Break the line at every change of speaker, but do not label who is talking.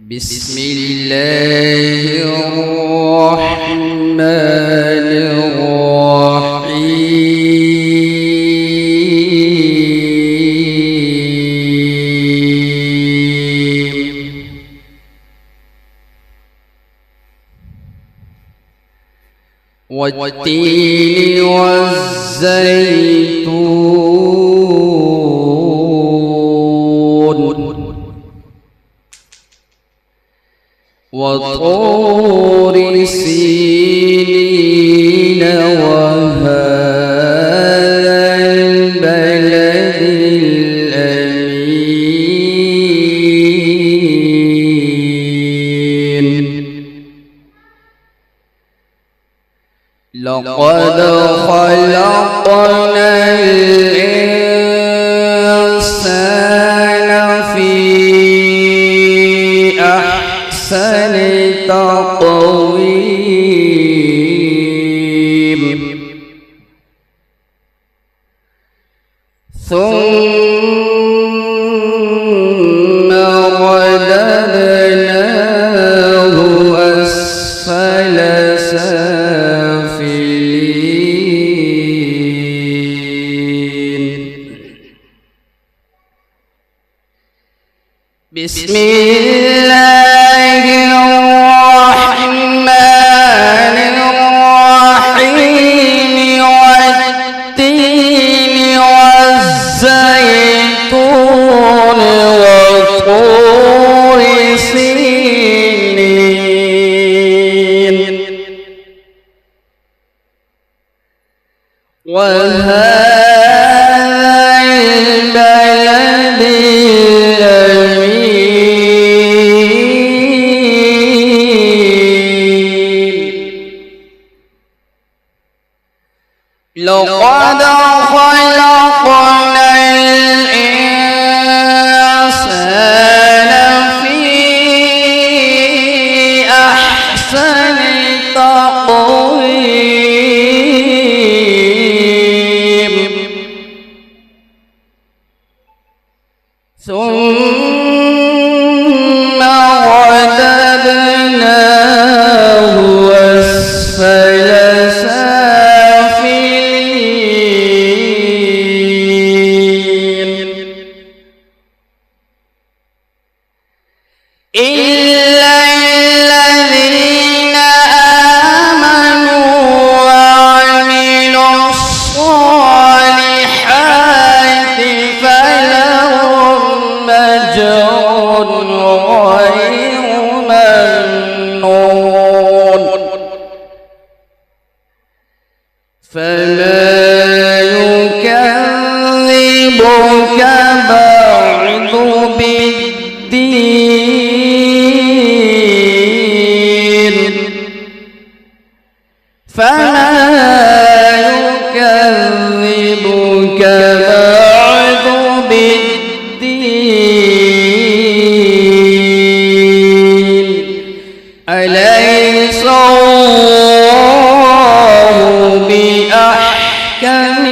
بسم الله الرحمن الرحيم والتين والزيتون وطور سينين وهذا البلد الأمين لقد خلقنا الإنسان في أحسن تقويم ثم رددناه أسفل سافلين بسم الله الرحمن الرحيم والتين والزيتون وطور سينين وهذا البلد لقد خلقنا الإنسان في أحسن تقويم ثم رددناه أسفل إلا الذين آمنوا وعملوا الصالحات فلهم أجر غير ممنون فما يكذبك بعد بالدين فما يكذبك بعد بالدين أليس الله بأحكم